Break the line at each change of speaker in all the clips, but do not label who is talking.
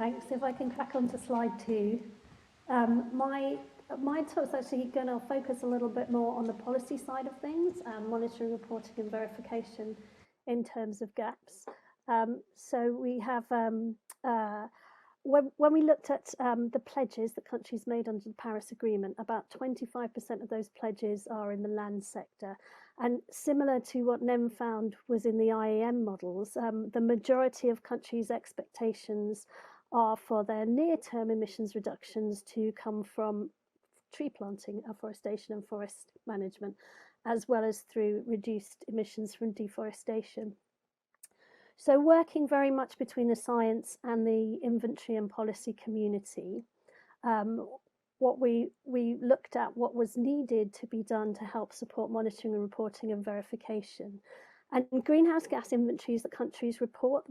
Thanks. If I can crack on to slide 2. My talk's actually going to focus a little bit more on the policy side of things, monitoring, reporting and verification in terms of gaps. So we have, when we looked at the pledges that countries made under the Paris Agreement, about 25% of those pledges are in the land sector. And similar to what NEM found was in the IAM models, the majority of countries' expectations are for their near-term emissions reductions to come from tree planting, afforestation and forest management, as well as through reduced emissions from deforestation. So working very much between the science and the inventory and policy community, what we looked at what was needed to be done to help support monitoring and reporting and verification. And greenhouse gas inventories that countries report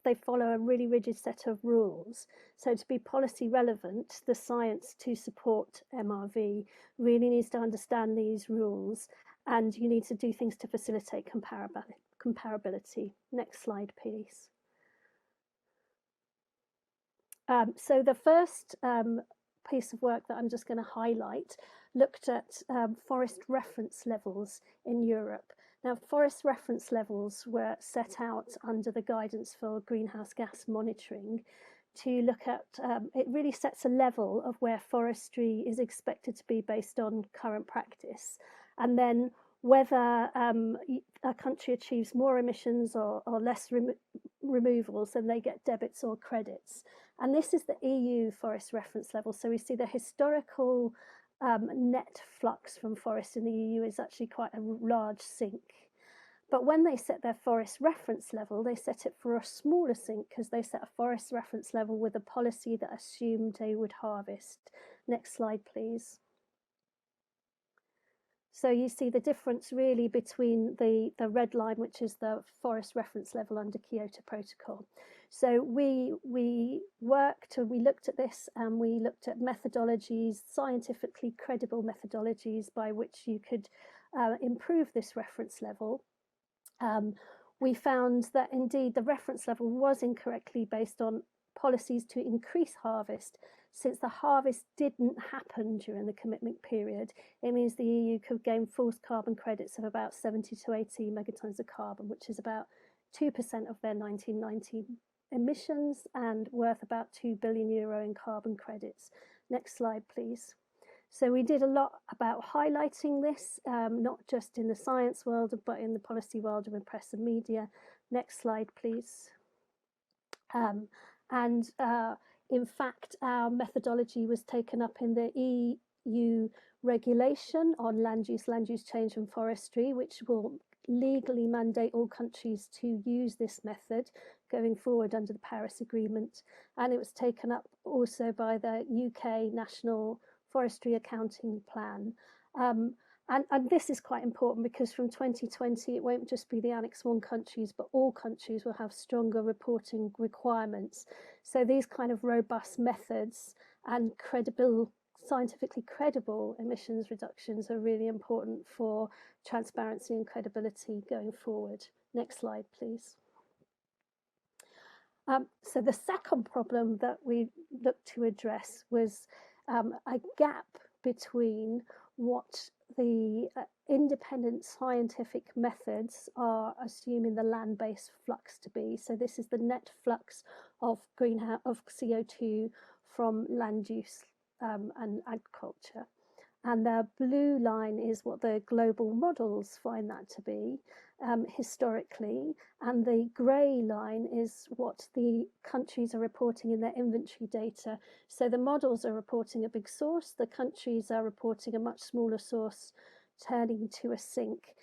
they follow a really rigid set of rules. So to be policy relevant, the science to support MRV really needs to understand these rules, and you need to do things to facilitate comparability. Next slide, please. So the first piece of work that I'm just going to highlight looked at forest reference levels in Europe. Now, forest reference levels were set out under the guidance for greenhouse gas monitoring to look at, it really sets a level of where forestry is expected to be based on current practice. And then whether a country achieves more emissions or less removals, then they get debits or credits. And this is the EU forest reference level. So we see the historical net flux from forests in the EU is actually quite a large sink. But when they set their forest reference level, they set it for a smaller sink because they set a forest reference level with a policy that assumed they would harvest. Next slide, please. So you see the difference really between the red line, which is the forest reference level under Kyoto Protocol. So we looked at this and we looked at methodologies, scientifically credible methodologies by which you could improve this reference level. We found that indeed the reference level was incorrectly based on policies to increase harvest. Since the harvest didn't happen during the commitment period, it means the EU could gain false carbon credits of about 70 to 80 megatons of carbon, which is about 2% of their 1990 emissions and worth about €2 billion in carbon credits. Next slide, please. So we did a lot about highlighting this, not just in the science world, but in the policy world and in press and media. Next slide, please. In fact, our methodology was taken up in the EU regulation on land use change and forestry, which will legally mandate all countries to use this method going forward under the Paris Agreement. And it was taken up also by the UK National Forestry Accounting Plan. And this is quite important because from 2020, it won't just be the Annex 1 countries, but all countries will have stronger reporting requirements. So these kind of robust methods and scientifically credible emissions reductions are really important for transparency and credibility going forward. Next slide, please. So the second problem that we looked to address was a gap between what the independent scientific methods are assuming the land-based flux to be. So this is the net flux of CO2 from land use and agriculture. And the blue line is what the global models find that to be historically. And the grey line is what the countries are reporting in their inventory data. So the models are reporting a big source, the countries are reporting a much smaller source, turning to a sink.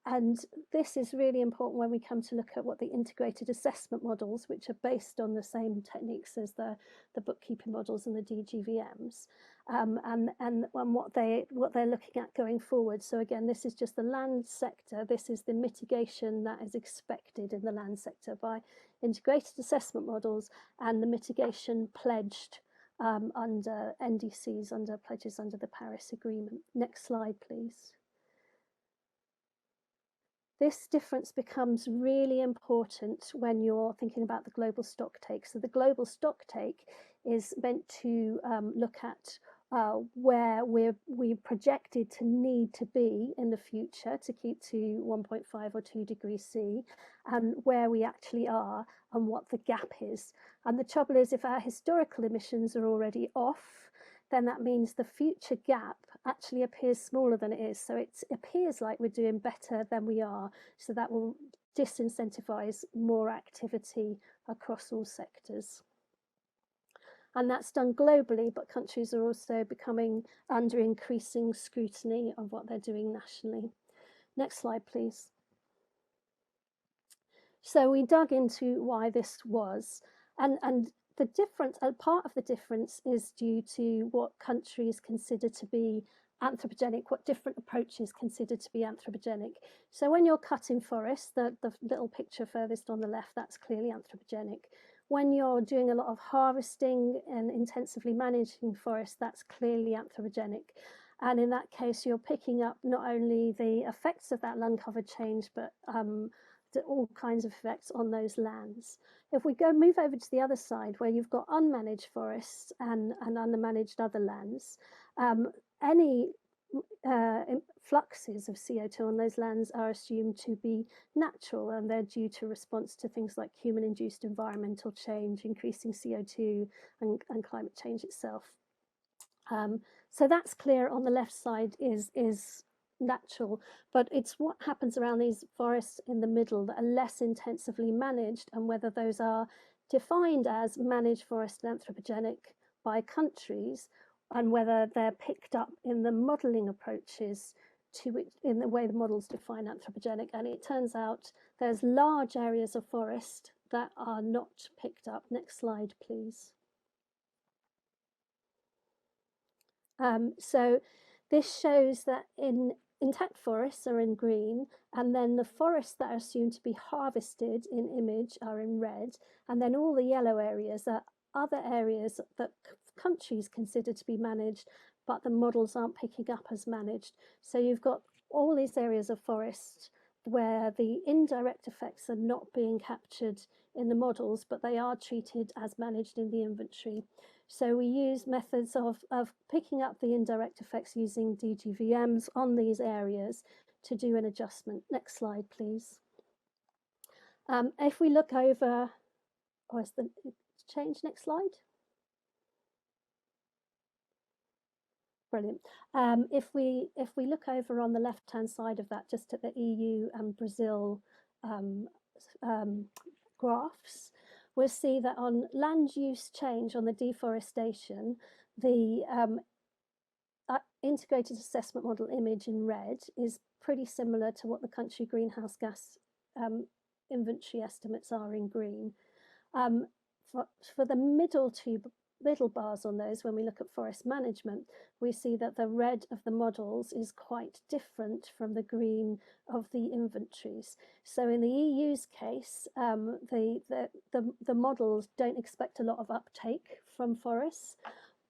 And this is really important when we come to look at what the integrated assessment models, which are based on the same techniques as the bookkeeping models and the DGVMs, and what they're looking at going forward. So again, this is just the land sector. This is the mitigation that is expected in the land sector by integrated assessment models and the mitigation pledged under NDCs, under pledges under the Paris Agreement. Next slide, please. this difference becomes really important when you're thinking about the global stocktake. So the global stocktake is meant to look at where we're projected to need to be in the future to keep to 1.5 or 2 degrees C, and where we actually are and what the gap is. And the trouble is, if our historical emissions are already off, then that means the future gap actually appears smaller than it is. So it appears like we're doing better than we are. So that will disincentivize more activity across all sectors. And that's done globally, but countries are also becoming under increasing scrutiny of what they're doing nationally. Next slide, please. So we dug into why this was, and the difference, part of the difference is due to what countries consider to be anthropogenic, what different approaches consider to be anthropogenic. So when you're cutting forests, the little picture furthest on the left, that's clearly anthropogenic. When you're doing a lot of harvesting and intensively managing forests, that's clearly anthropogenic. And in that case, you're picking up not only the effects of that land cover change, but all kinds of effects on those lands. If we move over to the other side, where you've got unmanaged forests and undermanaged other lands, any fluxes of CO2 on those lands are assumed to be natural, and they're due to response to things like human-induced environmental change, increasing CO2, and climate change itself. So that's clear on the left side is natural, but it's what happens around these forests in the middle that are less intensively managed, and whether those are defined as managed forest and anthropogenic by countries, and whether they're picked up in the modelling approaches to it, in the way the models define anthropogenic. And it turns out there's large areas of forest that are not picked up. Next slide, please. So this shows that intact forests are in green, and then the forests that are assumed to be harvested in image are in red, and then all the yellow areas are other areas that countries consider to be managed, but the models aren't picking up as managed. So you've got all these areas of forest where the indirect effects are not being captured in the models, but they are treated as managed in the inventory. So we use methods of picking up the indirect effects using DGVMs on these areas to do an adjustment. Next slide, please. If we look over, is the change? Next slide. Brilliant. If we look over on the left-hand side of that, just at the EU and Brazil graphs, we'll see that on land use change, on the deforestation, the integrated assessment model image in red is pretty similar to what the country greenhouse gas inventory estimates are in green. For the middle bars on those, when we look at forest management, we see that the red of the models is quite different from the green of the inventories. So in the EU's case, the models don't expect a lot of uptake from forests,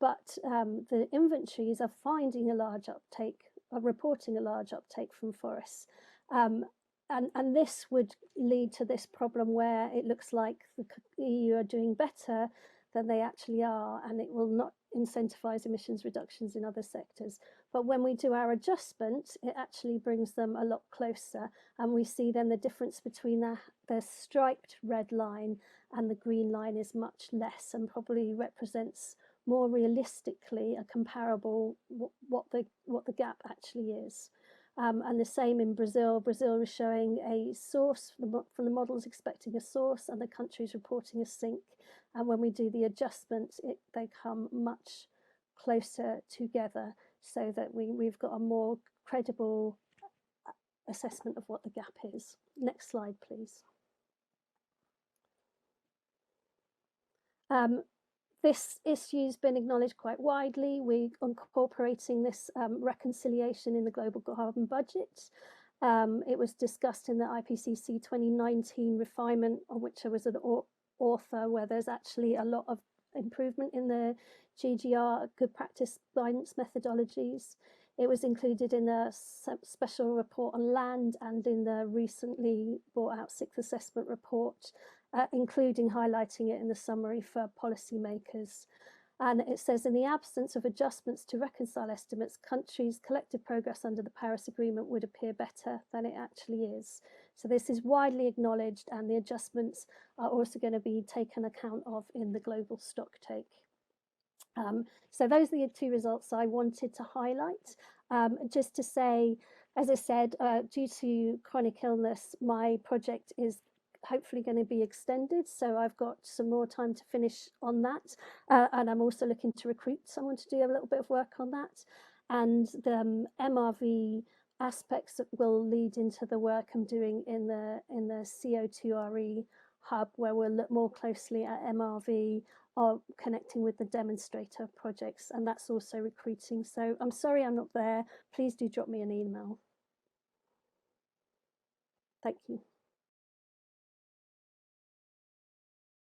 but the inventories are finding a large uptake, are reporting a large uptake from forests. And this would lead to this problem where it looks like the EU are doing better than they actually are, and it will not incentivize emissions reductions in other sectors. But when we do our adjustment, it actually brings them a lot closer, and we see then the difference between the striped red line and the green line is much less, and probably represents more realistically a comparable what the gap actually is. And the same in Brazil. Brazil is showing a source from the models expecting a source, and the country's reporting a sink. And when we do the adjustments, they come much closer together, so that we've got a more credible assessment of what the gap is. Next slide, please. This issue's been acknowledged quite widely. We're incorporating this reconciliation in the global carbon budget. It was discussed in the IPCC 2019 refinement, on which I was an author, where there's actually a lot of improvement in the GGR good practice guidance methodologies. It was included in a special report on land and in the recently brought out sixth assessment report, including highlighting it in the summary for policymakers. And it says, in the absence of adjustments to reconcile estimates, countries' collective progress under the Paris Agreement would appear better than it actually is. So this is widely acknowledged, and the adjustments are also going to be taken account of in the global stocktake. So those are the two results I wanted to highlight. Just to say, as I said, due to chronic illness, my project is hopefully going to be extended, so I've got some more time to finish on that, and I'm also looking to recruit someone to do a little bit of work on that. And the MRV aspects that will lead into the work I'm doing in the CO2RE hub, where we'll look more closely at MRV or connecting with the demonstrator projects, and that's also recruiting. So I'm sorry I'm not there. Please do drop me an email. Thank you.